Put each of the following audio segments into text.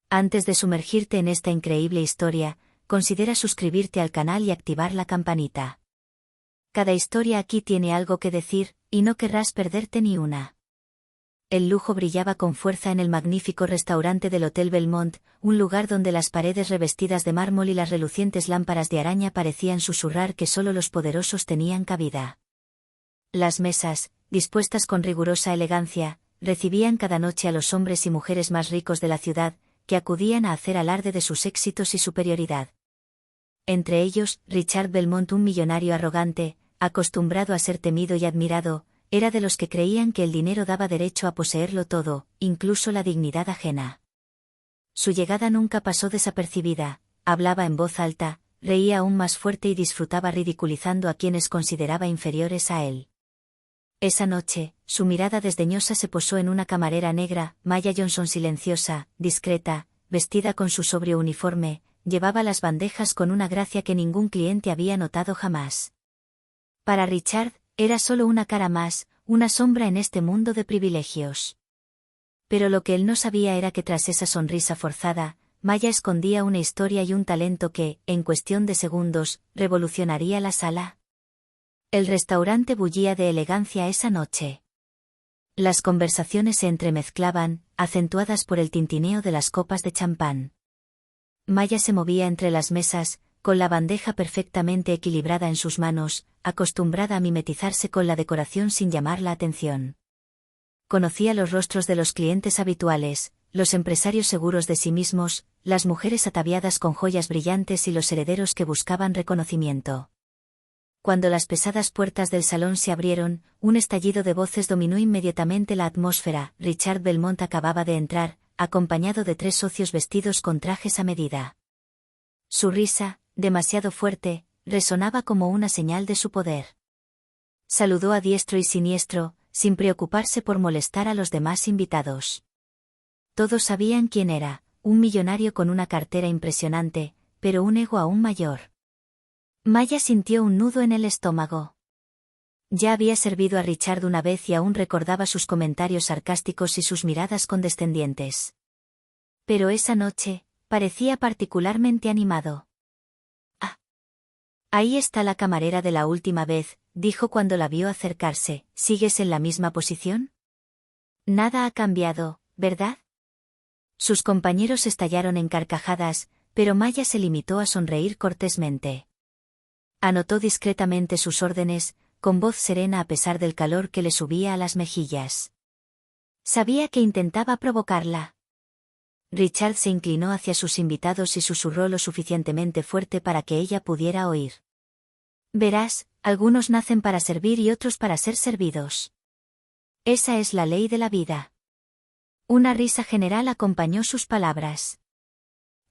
Antes de sumergirte en esta increíble historia, considera suscribirte al canal y activar la campanita. Cada historia aquí tiene algo que decir, y no querrás perderte ni una. El lujo brillaba con fuerza en el magnífico restaurante del Hotel Belmont, un lugar donde las paredes revestidas de mármol y las relucientes lámparas de araña parecían susurrar que solo los poderosos tenían cabida. Las mesas, dispuestas con rigurosa elegancia, recibían cada noche a los hombres y mujeres más ricos de la ciudad, que acudían a hacer alarde de sus éxitos y superioridad. Entre ellos, Richard Belmont, un millonario arrogante, acostumbrado a ser temido y admirado, era de los que creían que el dinero daba derecho a poseerlo todo, incluso la dignidad ajena. Su llegada nunca pasó desapercibida, hablaba en voz alta, reía aún más fuerte y disfrutaba ridiculizando a quienes consideraba inferiores a él. Esa noche, su mirada desdeñosa se posó en una camarera negra, Maya Johnson, silenciosa, discreta, vestida con su sobrio uniforme, llevaba las bandejas con una gracia que ningún cliente había notado jamás. Para Richard, era solo una cara más, una sombra en este mundo de privilegios. Pero lo que él no sabía era que tras esa sonrisa forzada, Maya escondía una historia y un talento que, en cuestión de segundos, revolucionaría la sala. El restaurante bullía de elegancia esa noche. Las conversaciones se entremezclaban, acentuadas por el tintineo de las copas de champán. Maya se movía entre las mesas, con la bandeja perfectamente equilibrada en sus manos, acostumbrada a mimetizarse con la decoración sin llamar la atención. Conocía los rostros de los clientes habituales, los empresarios seguros de sí mismos, las mujeres ataviadas con joyas brillantes y los herederos que buscaban reconocimiento. Cuando las pesadas puertas del salón se abrieron, un estallido de voces dominó inmediatamente la atmósfera. Richard Belmont acababa de entrar, acompañado de 3 socios vestidos con trajes a medida. Su risa, demasiado fuerte, resonaba como una señal de su poder. Saludó a diestro y siniestro, sin preocuparse por molestar a los demás invitados. Todos sabían quién era, un millonario con una cartera impresionante, pero un ego aún mayor. Maya sintió un nudo en el estómago. Ya había servido a Richard una vez y aún recordaba sus comentarios sarcásticos y sus miradas condescendientes. Pero esa noche, parecía particularmente animado. «Ah. Ahí está la camarera de la última vez», dijo cuando la vio acercarse. «¿Sigues en la misma posición? Nada ha cambiado, ¿verdad?» Sus compañeros estallaron en carcajadas, pero Maya se limitó a sonreír cortésmente. Anotó discretamente sus órdenes, con voz serena a pesar del calor que le subía a las mejillas. Sabía que intentaba provocarla. Richard se inclinó hacia sus invitados y susurró lo suficientemente fuerte para que ella pudiera oír. «Verás, algunos nacen para servir y otros para ser servidos. Esa es la ley de la vida». Una risa general acompañó sus palabras.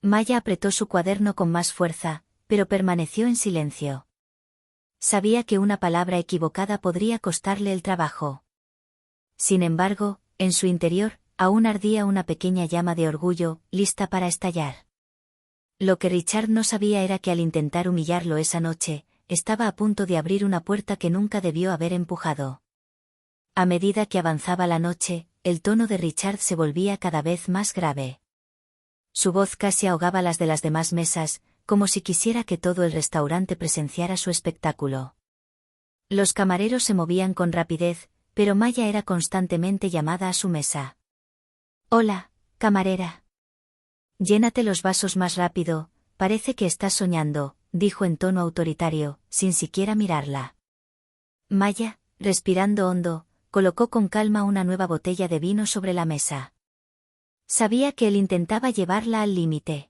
Maya apretó su cuaderno con más fuerza, pero permaneció en silencio. Sabía que una palabra equivocada podría costarle el trabajo. Sin embargo, en su interior, aún ardía una pequeña llama de orgullo, lista para estallar. Lo que Richard no sabía era que al intentar humillarlo esa noche, estaba a punto de abrir una puerta que nunca debió haber empujado. A medida que avanzaba la noche, el tono de Richard se volvía cada vez más grave. Su voz casi ahogaba las de las demás mesas, como si quisiera que todo el restaurante presenciara su espectáculo. Los camareros se movían con rapidez, pero Maya era constantemente llamada a su mesa. «Hola, camarera. Llénate los vasos más rápido, parece que estás soñando», dijo en tono autoritario, sin siquiera mirarla. Maya, respirando hondo, colocó con calma una nueva botella de vino sobre la mesa. Sabía que él intentaba llevarla al límite.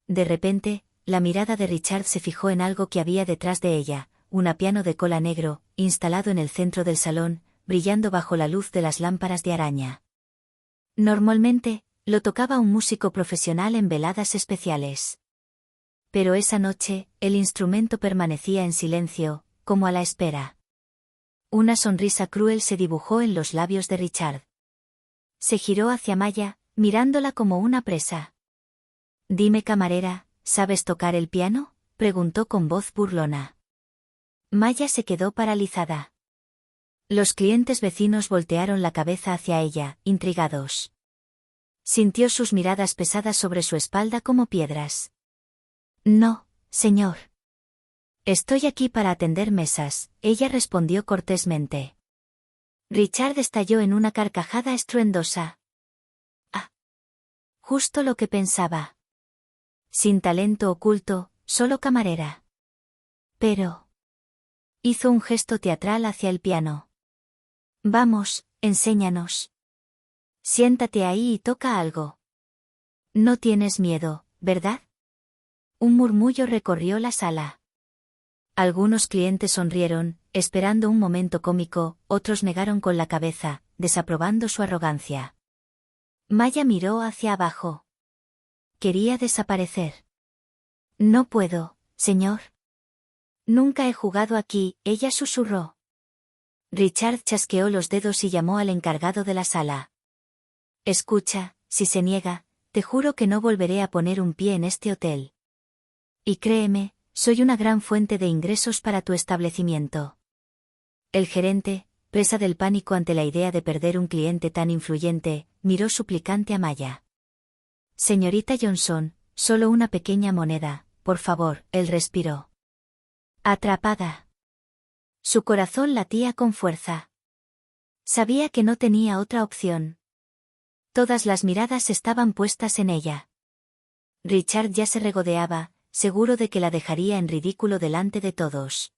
De repente, la mirada de Richard se fijó en algo que había detrás de ella, un piano de cola negro, instalado en el centro del salón, brillando bajo la luz de las lámparas de araña. Normalmente, lo tocaba un músico profesional en veladas especiales. Pero esa noche, el instrumento permanecía en silencio, como a la espera. Una sonrisa cruel se dibujó en los labios de Richard. Se giró hacia Maya, mirándola como una presa. «Dime, camarera, ¿sabes tocar el piano?», preguntó con voz burlona. Maya se quedó paralizada. Los clientes vecinos voltearon la cabeza hacia ella, intrigados. Sintió sus miradas pesadas sobre su espalda como piedras. No, señor. Estoy aquí para atender mesas, ella respondió cortésmente. Richard estalló en una carcajada estruendosa. Ah. Justo lo que pensaba. Sin talento oculto, solo camarera. Pero... Hizo un gesto teatral hacia el piano. Vamos, enséñanos. Siéntate ahí y toca algo. No tienes miedo, ¿verdad? Un murmullo recorrió la sala. Algunos clientes sonrieron, esperando un momento cómico, otros negaron con la cabeza, desaprobando su arrogancia. Maya miró hacia abajo. Quería desaparecer. No puedo, señor. Nunca he jugado aquí, ella susurró. Richard chasqueó los dedos y llamó al encargado de la sala. Escucha, si se niega, te juro que no volveré a poner un pie en este hotel. Y créeme, soy una gran fuente de ingresos para tu establecimiento. El gerente, presa del pánico ante la idea de perder un cliente tan influyente, miró suplicante a Maya. Señorita Johnson, solo una pequeña moneda, por favor, él respiró. Atrapada. Su corazón latía con fuerza. Sabía que no tenía otra opción. Todas las miradas estaban puestas en ella. Richard ya se regodeaba, seguro de que la dejaría en ridículo delante de todos.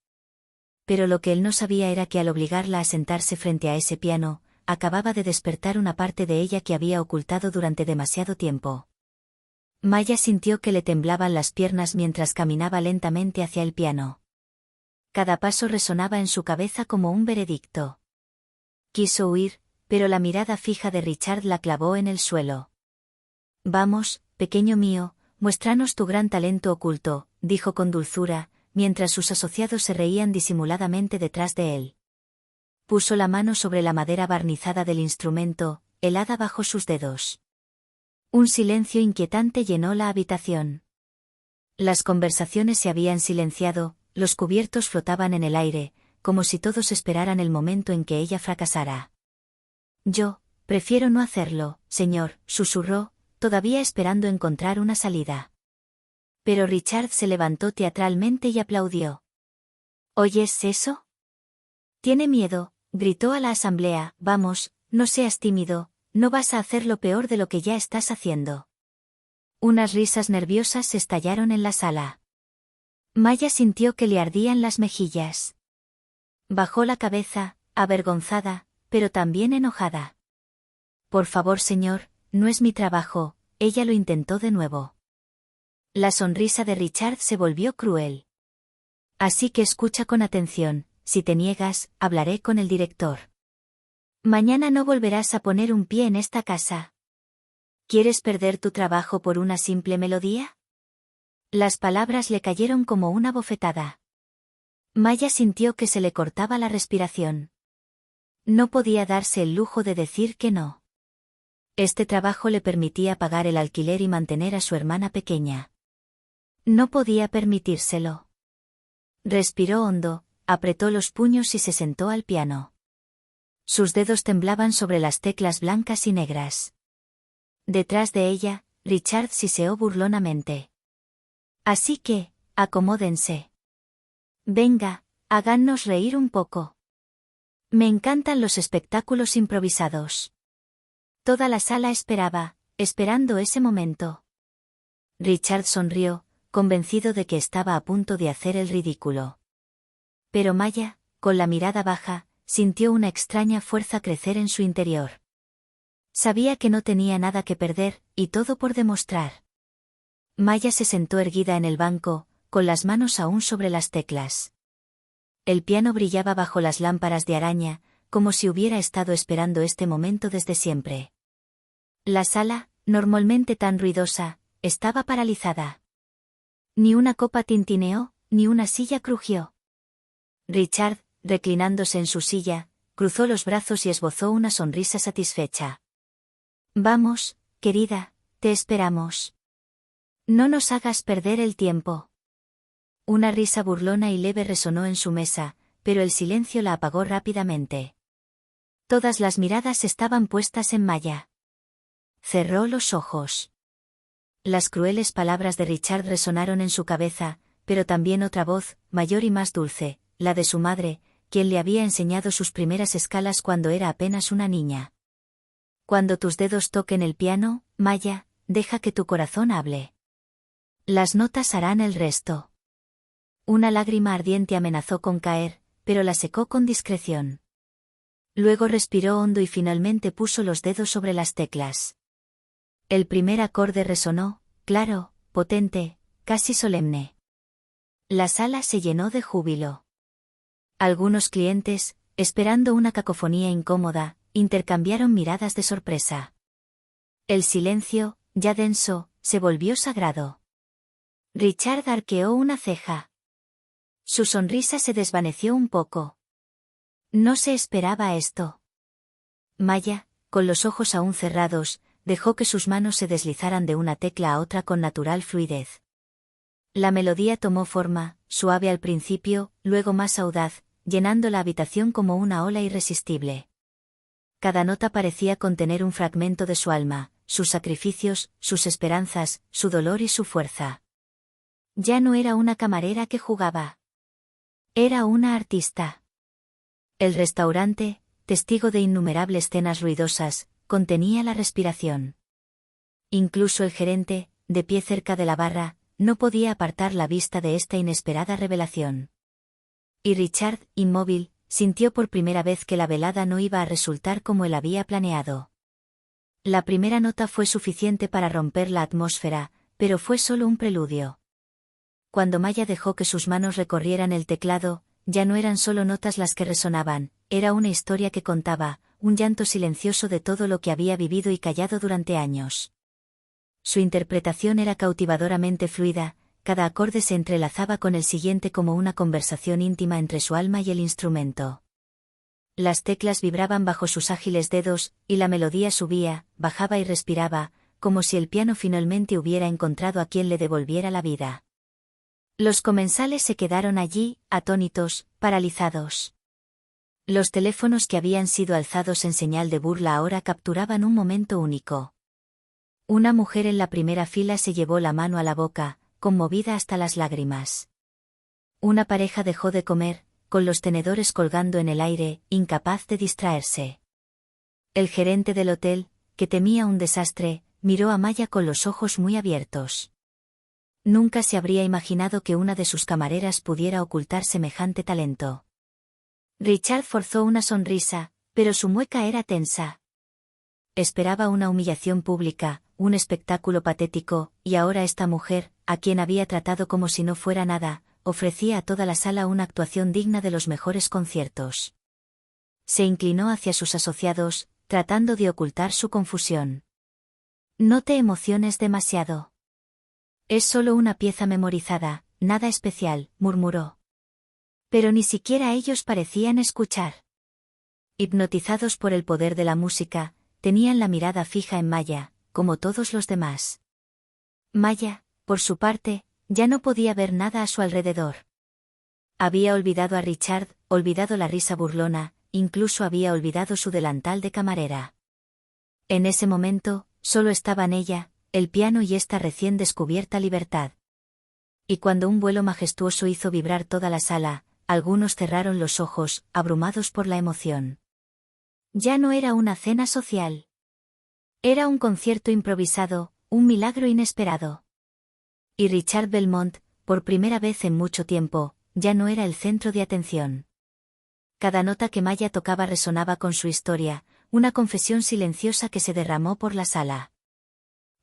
Pero lo que él no sabía era que al obligarla a sentarse frente a ese piano, acababa de despertar una parte de ella que había ocultado durante demasiado tiempo. Maya sintió que le temblaban las piernas mientras caminaba lentamente hacia el piano. Cada paso resonaba en su cabeza como un veredicto. Quiso huir, pero la mirada fija de Richard la clavó en el suelo. Vamos, pequeño mío, muéstranos tu gran talento oculto, dijo con dulzura, mientras sus asociados se reían disimuladamente detrás de él. Puso la mano sobre la madera barnizada del instrumento, helada bajo sus dedos. Un silencio inquietante llenó la habitación. Las conversaciones se habían silenciado, los cubiertos flotaban en el aire, como si todos esperaran el momento en que ella fracasara. Yo, prefiero no hacerlo, señor, susurró, todavía esperando encontrar una salida. Pero Richard se levantó teatralmente y aplaudió. ¿Oyes eso? Tiene miedo, gritó a la asamblea, vamos, no seas tímido, no vas a hacer lo peor de lo que ya estás haciendo. Unas risas nerviosas estallaron en la sala. Maya sintió que le ardían las mejillas. Bajó la cabeza, avergonzada, pero también enojada. Por favor, señor, no es mi trabajo, ella lo intentó de nuevo. La sonrisa de Richard se volvió cruel. Así que escucha con atención, si te niegas, hablaré con el director. Mañana no volverás a poner un pie en esta casa. ¿Quieres perder tu trabajo por una simple melodía? Las palabras le cayeron como una bofetada. Maya sintió que se le cortaba la respiración. No podía darse el lujo de decir que no. Este trabajo le permitía pagar el alquiler y mantener a su hermana pequeña. No podía permitírselo. Respiró hondo, apretó los puños y se sentó al piano. Sus dedos temblaban sobre las teclas blancas y negras. Detrás de ella, Richard siseó burlonamente. Así que, acomódense. Venga, hágannos reír un poco. Me encantan los espectáculos improvisados. Toda la sala esperaba, esperando ese momento. Richard sonrió, convencido de que estaba a punto de hacer el ridículo. Pero Maya, con la mirada baja, sintió una extraña fuerza crecer en su interior. Sabía que no tenía nada que perder, y todo por demostrar. Maya se sentó erguida en el banco, con las manos aún sobre las teclas. El piano brillaba bajo las lámparas de araña, como si hubiera estado esperando este momento desde siempre. La sala, normalmente tan ruidosa, estaba paralizada. Ni una copa tintineó, ni una silla crujió. Richard, reclinándose en su silla, cruzó los brazos y esbozó una sonrisa satisfecha. Vamos, querida, te esperamos. No nos hagas perder el tiempo. Una risa burlona y leve resonó en su mesa, pero el silencio la apagó rápidamente. Todas las miradas estaban puestas en Maya. Cerró los ojos. Las crueles palabras de Richard resonaron en su cabeza, pero también otra voz, mayor y más dulce, la de su madre, quien le había enseñado sus primeras escalas cuando era apenas una niña. Cuando tus dedos toquen el piano, Maya, deja que tu corazón hable. Las notas harán el resto. Una lágrima ardiente amenazó con caer, pero la secó con discreción. Luego respiró hondo y finalmente puso los dedos sobre las teclas. El primer acorde resonó, claro, potente, casi solemne. La sala se llenó de júbilo. Algunos clientes, esperando una cacofonía incómoda, intercambiaron miradas de sorpresa. El silencio, ya denso, se volvió sagrado. Richard arqueó una ceja. Su sonrisa se desvaneció un poco. No se esperaba esto. Maya, con los ojos aún cerrados, dejó que sus manos se deslizaran de una tecla a otra con natural fluidez. La melodía tomó forma, suave al principio, luego más audaz, llenando la habitación como una ola irresistible. Cada nota parecía contener un fragmento de su alma, sus sacrificios, sus esperanzas, su dolor y su fuerza. Ya no era una camarera que jugaba. Era una artista. El restaurante, testigo de innumerables cenas ruidosas, contenía la respiración. Incluso el gerente, de pie cerca de la barra, no podía apartar la vista de esta inesperada revelación. Y Richard, inmóvil, sintió por primera vez que la velada no iba a resultar como él había planeado. La primera nota fue suficiente para romper la atmósfera, pero fue solo un preludio. Cuando Maya dejó que sus manos recorrieran el teclado, ya no eran solo notas las que resonaban, era una historia que contaba, un llanto silencioso de todo lo que había vivido y callado durante años. Su interpretación era cautivadoramente fluida, cada acorde se entrelazaba con el siguiente como una conversación íntima entre su alma y el instrumento. Las teclas vibraban bajo sus ágiles dedos, y la melodía subía, bajaba y respiraba, como si el piano finalmente hubiera encontrado a quien le devolviera la vida. Los comensales se quedaron allí, atónitos, paralizados. Los teléfonos que habían sido alzados en señal de burla ahora capturaban un momento único. Una mujer en la primera fila se llevó la mano a la boca, conmovida hasta las lágrimas. Una pareja dejó de comer, con los tenedores colgando en el aire, incapaz de distraerse. El gerente del hotel, que temía un desastre, miró a Maya con los ojos muy abiertos. Nunca se habría imaginado que una de sus camareras pudiera ocultar semejante talento. Richard forzó una sonrisa, pero su mueca era tensa. Esperaba una humillación pública, un espectáculo patético, y ahora esta mujer, a quien había tratado como si no fuera nada, ofrecía a toda la sala una actuación digna de los mejores conciertos. Se inclinó hacia sus asociados, tratando de ocultar su confusión. No te emociones demasiado. Es solo una pieza memorizada, nada especial, murmuró. Pero ni siquiera ellos parecían escuchar. Hipnotizados por el poder de la música, tenían la mirada fija en Maya, como todos los demás. Maya, por su parte, ya no podía ver nada a su alrededor. Había olvidado a Richard, olvidado la risa burlona, incluso había olvidado su delantal de camarera. En ese momento, solo estaban ella, el piano y esta recién descubierta libertad. Y cuando un vuelo majestuoso hizo vibrar toda la sala, algunos cerraron los ojos, abrumados por la emoción. Ya no era una cena social. Era un concierto improvisado, un milagro inesperado. Y Richard Belmont, por primera vez en mucho tiempo, ya no era el centro de atención. Cada nota que Maya tocaba resonaba con su historia, una confesión silenciosa que se derramó por la sala.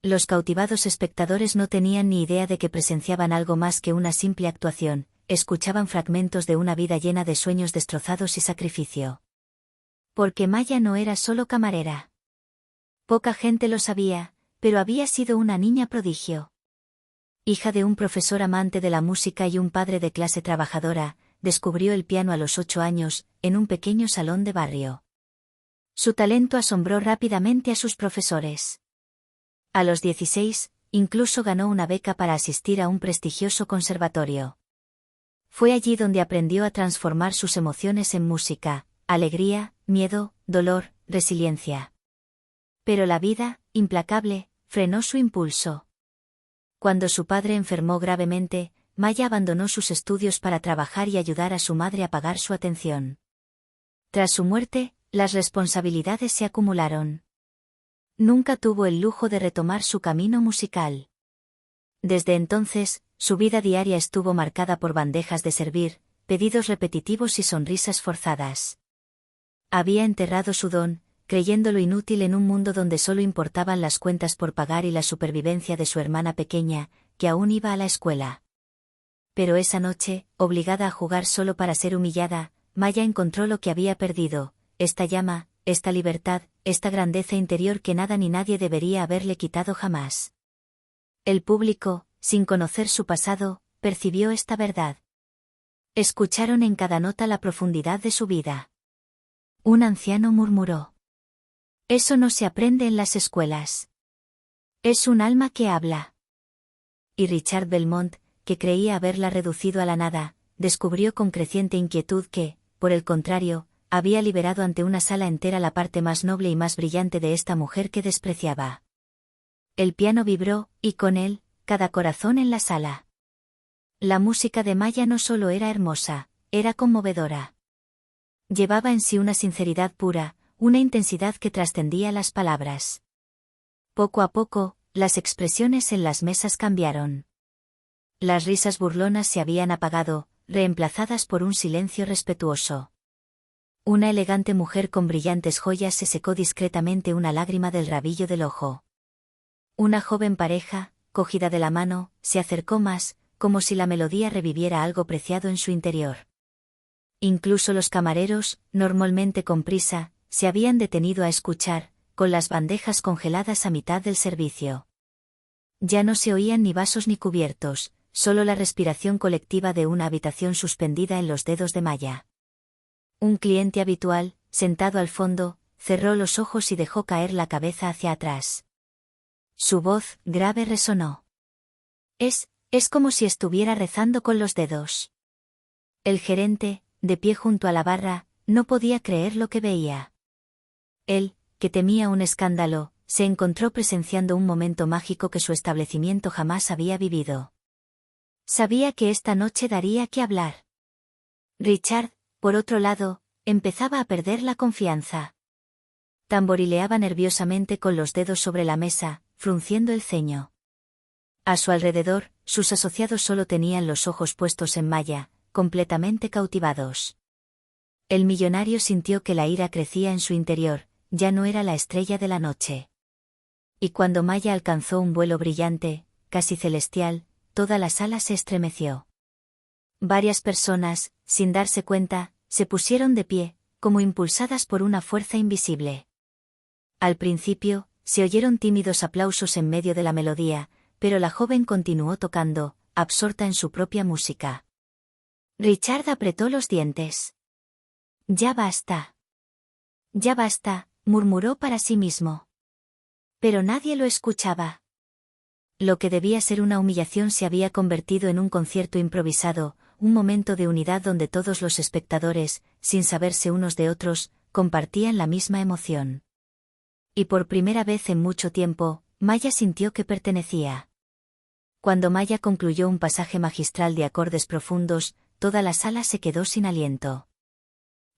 Los cautivados espectadores no tenían ni idea de que presenciaban algo más que una simple actuación, escuchaban fragmentos de una vida llena de sueños destrozados y sacrificio. Porque Maya no era solo camarera. Poca gente lo sabía, pero había sido una niña prodigio. Hija de un profesor amante de la música y un padre de clase trabajadora, descubrió el piano a los 8 años, en un pequeño salón de barrio. Su talento asombró rápidamente a sus profesores. A los 16, incluso ganó una beca para asistir a un prestigioso conservatorio. Fue allí donde aprendió a transformar sus emociones en música, alegría, miedo, dolor, resiliencia. Pero la vida, implacable, frenó su impulso. Cuando su padre enfermó gravemente, Maya abandonó sus estudios para trabajar y ayudar a su madre a pagar su atención. Tras su muerte, las responsabilidades se acumularon. Nunca tuvo el lujo de retomar su camino musical. Desde entonces, su vida diaria estuvo marcada por bandejas de servir, pedidos repetitivos y sonrisas forzadas. Había enterrado su don, creyéndolo inútil en un mundo donde solo importaban las cuentas por pagar y la supervivencia de su hermana pequeña, que aún iba a la escuela. Pero esa noche, obligada a jugar solo para ser humillada, Maya encontró lo que había perdido, esta llama, esta libertad, esta grandeza interior que nada ni nadie debería haberle quitado jamás. El público, sin conocer su pasado, percibió esta verdad. Escucharon en cada nota la profundidad de su vida. Un anciano murmuró: «Eso no se aprende en las escuelas. Es un alma que habla». Y Richard Belmont, que creía haberla reducido a la nada, descubrió con creciente inquietud que, por el contrario, había liberado ante una sala entera la parte más noble y más brillante de esta mujer que despreciaba. El piano vibró, y con él, cada corazón en la sala. La música de Maya no solo era hermosa, era conmovedora. Llevaba en sí una sinceridad pura, una intensidad que trascendía las palabras. Poco a poco, las expresiones en las mesas cambiaron. Las risas burlonas se habían apagado, reemplazadas por un silencio respetuoso. Una elegante mujer con brillantes joyas se secó discretamente una lágrima del rabillo del ojo. Una joven pareja, cogida de la mano, se acercó más, como si la melodía reviviera algo preciado en su interior. Incluso los camareros, normalmente con prisa, se habían detenido a escuchar, con las bandejas congeladas a mitad del servicio. Ya no se oían ni vasos ni cubiertos, solo la respiración colectiva de una habitación suspendida en los dedos de Maya. Un cliente habitual, sentado al fondo, cerró los ojos y dejó caer la cabeza hacia atrás. Su voz, grave, resonó. Es como si estuviera rezando con los dedos. El gerente, de pie junto a la barra, no podía creer lo que veía. Él, que temía un escándalo, se encontró presenciando un momento mágico que su establecimiento jamás había vivido. Sabía que esta noche daría que hablar. Richard, por otro lado, empezaba a perder la confianza. Tamborileaba nerviosamente con los dedos sobre la mesa, frunciendo el ceño. A su alrededor, sus asociados solo tenían los ojos puestos en Maya, completamente cautivados. El millonario sintió que la ira crecía en su interior, ya no era la estrella de la noche. Y cuando Maya alcanzó un vuelo brillante, casi celestial, toda la sala se estremeció. Varias personas, sin darse cuenta, se pusieron de pie, como impulsadas por una fuerza invisible. Al principio, se oyeron tímidos aplausos en medio de la melodía, pero la joven continuó tocando, absorta en su propia música. Richard apretó los dientes. «Ya basta. Ya basta», murmuró para sí mismo. Pero nadie lo escuchaba. Lo que debía ser una humillación se había convertido en un concierto improvisado, un momento de unidad donde todos los espectadores, sin saberse unos de otros, compartían la misma emoción. Y por primera vez en mucho tiempo, Maya sintió que pertenecía. Cuando Maya concluyó un pasaje magistral de acordes profundos, toda la sala se quedó sin aliento.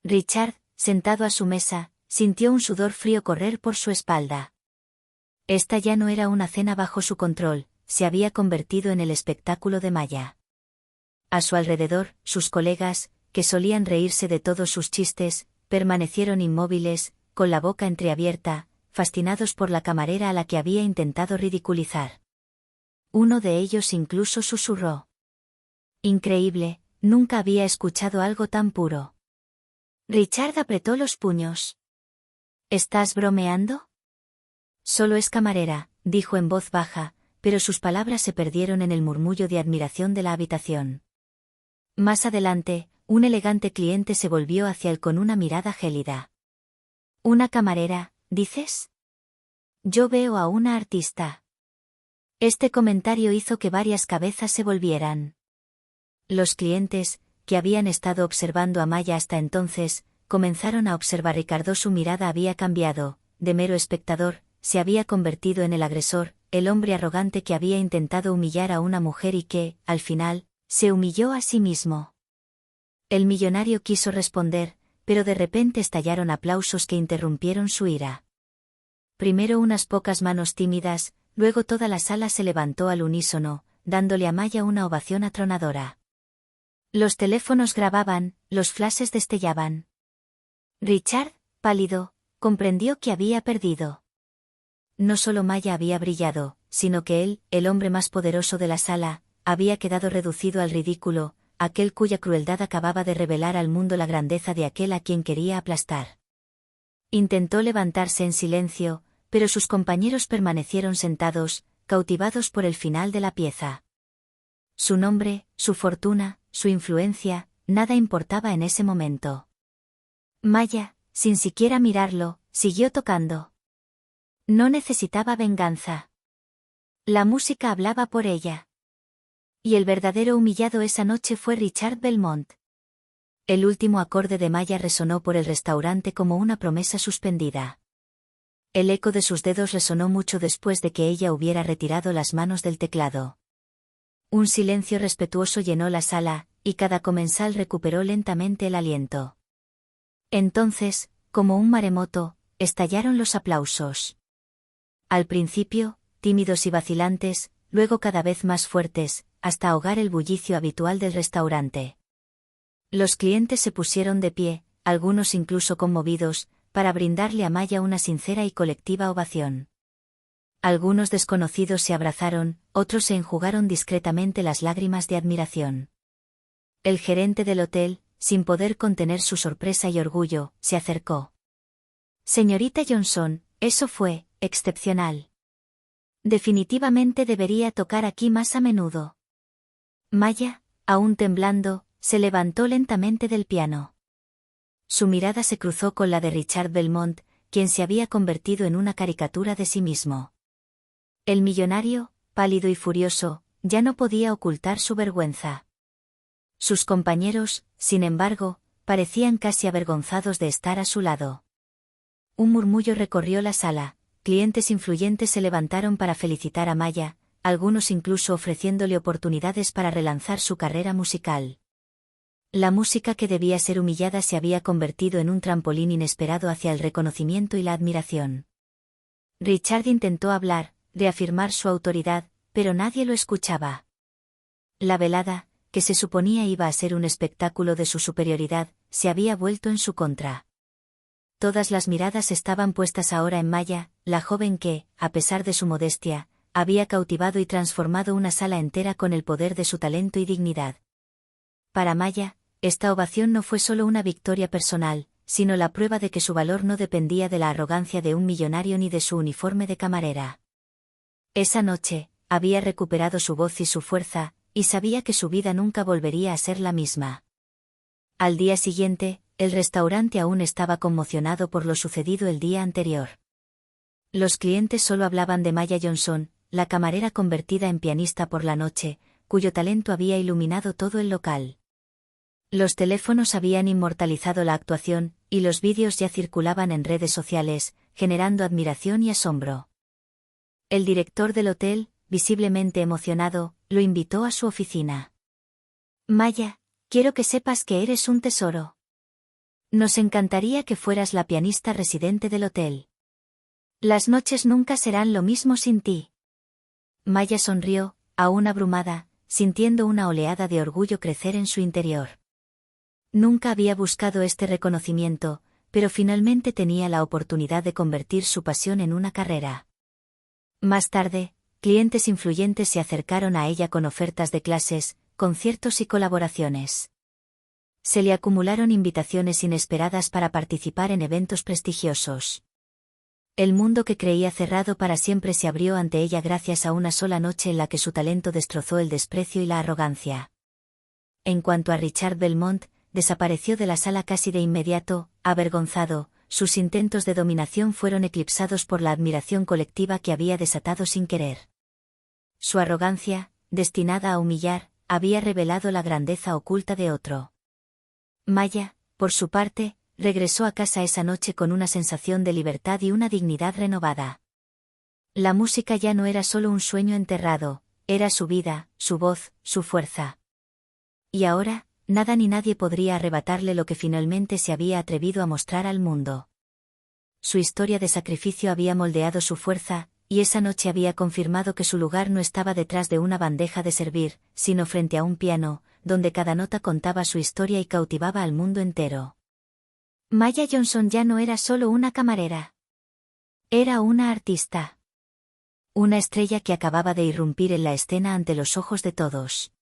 Richard, sentado a su mesa, sintió un sudor frío correr por su espalda. Esta ya no era una cena bajo su control, se había convertido en el espectáculo de Maya. A su alrededor, sus colegas, que solían reírse de todos sus chistes, permanecieron inmóviles, con la boca entreabierta, fascinados por la camarera a la que había intentado ridiculizar. Uno de ellos incluso susurró: «Increíble, nunca había escuchado algo tan puro». Richard apretó los puños. «¿Estás bromeando?» «Solo es camarera», dijo en voz baja, pero sus palabras se perdieron en el murmullo de admiración de la habitación. Más adelante, un elegante cliente se volvió hacia él con una mirada gélida. «¿Una camarera, dices? Yo veo a una artista». Este comentario hizo que varias cabezas se volvieran. Los clientes, que habían estado observando a Maya hasta entonces, comenzaron a observar a Ricardo. Su mirada había cambiado, de mero espectador, se había convertido en el agresor, el hombre arrogante que había intentado humillar a una mujer y que, al final, se humilló a sí mismo. El millonario quiso responder, pero de repente estallaron aplausos que interrumpieron su ira. Primero unas pocas manos tímidas, luego toda la sala se levantó al unísono, dándole a Maya una ovación atronadora. Los teléfonos grababan, los flashes destellaban. Richard, pálido, comprendió que había perdido. No solo Maya había brillado, sino que él, el hombre más poderoso de la sala, había quedado reducido al ridículo, aquel cuya crueldad acababa de revelar al mundo la grandeza de aquel a quien quería aplastar. Intentó levantarse en silencio, pero sus compañeros permanecieron sentados, cautivados por el final de la pieza. Su nombre, su fortuna, su influencia, nada importaba en ese momento. Maya, sin siquiera mirarlo, siguió tocando. No necesitaba venganza. La música hablaba por ella. Y el verdadero humillado esa noche fue Richard Belmont. El último acorde de Maya resonó por el restaurante como una promesa suspendida. El eco de sus dedos resonó mucho después de que ella hubiera retirado las manos del teclado. Un silencio respetuoso llenó la sala, y cada comensal recuperó lentamente el aliento. Entonces, como un maremoto, estallaron los aplausos. Al principio, tímidos y vacilantes, luego cada vez más fuertes, hasta ahogar el bullicio habitual del restaurante. Los clientes se pusieron de pie, algunos incluso conmovidos, para brindarle a Maya una sincera y colectiva ovación. Algunos desconocidos se abrazaron, otros se enjugaron discretamente las lágrimas de admiración. El gerente del hotel, sin poder contener su sorpresa y orgullo, se acercó. Señorita Johnson, eso fue excepcional. Definitivamente debería tocar aquí más a menudo. Maya, aún temblando, se levantó lentamente del piano. Su mirada se cruzó con la de Richard Belmont, quien se había convertido en una caricatura de sí mismo. El millonario, pálido y furioso, ya no podía ocultar su vergüenza. Sus compañeros, sin embargo, parecían casi avergonzados de estar a su lado. Un murmullo recorrió la sala, clientes influyentes se levantaron para felicitar a Maya, algunos incluso ofreciéndole oportunidades para relanzar su carrera musical. La música que debía ser humillada se había convertido en un trampolín inesperado hacia el reconocimiento y la admiración. Richard intentó hablar, reafirmar su autoridad, pero nadie lo escuchaba. La velada, que se suponía iba a ser un espectáculo de su superioridad, se había vuelto en su contra. Todas las miradas estaban puestas ahora en Maya, la joven que, a pesar de su modestia, había cautivado y transformado una sala entera con el poder de su talento y dignidad. Para Maya, esta ovación no fue solo una victoria personal, sino la prueba de que su valor no dependía de la arrogancia de un millonario ni de su uniforme de camarera. Esa noche, había recuperado su voz y su fuerza, y sabía que su vida nunca volvería a ser la misma. Al día siguiente, el restaurante aún estaba conmocionado por lo sucedido el día anterior. Los clientes solo hablaban de Maya Johnson, la camarera convertida en pianista por la noche, cuyo talento había iluminado todo el local. Los teléfonos habían inmortalizado la actuación, y los vídeos ya circulaban en redes sociales, generando admiración y asombro. El director del hotel, visiblemente emocionado, lo invitó a su oficina. Maya, quiero que sepas que eres un tesoro. Nos encantaría que fueras la pianista residente del hotel. Las noches nunca serán lo mismo sin ti. Maya sonrió, aún abrumada, sintiendo una oleada de orgullo crecer en su interior. Nunca había buscado este reconocimiento, pero finalmente tenía la oportunidad de convertir su pasión en una carrera. Más tarde, clientes influyentes se acercaron a ella con ofertas de clases, conciertos y colaboraciones. Se le acumularon invitaciones inesperadas para participar en eventos prestigiosos. El mundo que creía cerrado para siempre se abrió ante ella gracias a una sola noche en la que su talento destrozó el desprecio y la arrogancia. En cuanto a Richard Belmont, desapareció de la sala casi de inmediato, avergonzado, sus intentos de dominación fueron eclipsados por la admiración colectiva que había desatado sin querer. Su arrogancia, destinada a humillar, había revelado la grandeza oculta de otro. Maya, por su parte, regresó a casa esa noche con una sensación de libertad y una dignidad renovada. La música ya no era solo un sueño enterrado, era su vida, su voz, su fuerza. Y ahora, nada ni nadie podría arrebatarle lo que finalmente se había atrevido a mostrar al mundo. Su historia de sacrificio había moldeado su fuerza, y esa noche había confirmado que su lugar no estaba detrás de una bandeja de servir, sino frente a un piano, donde cada nota contaba su historia y cautivaba al mundo entero. Maya Johnson ya no era solo una camarera. Era una artista. Una estrella que acababa de irrumpir en la escena ante los ojos de todos.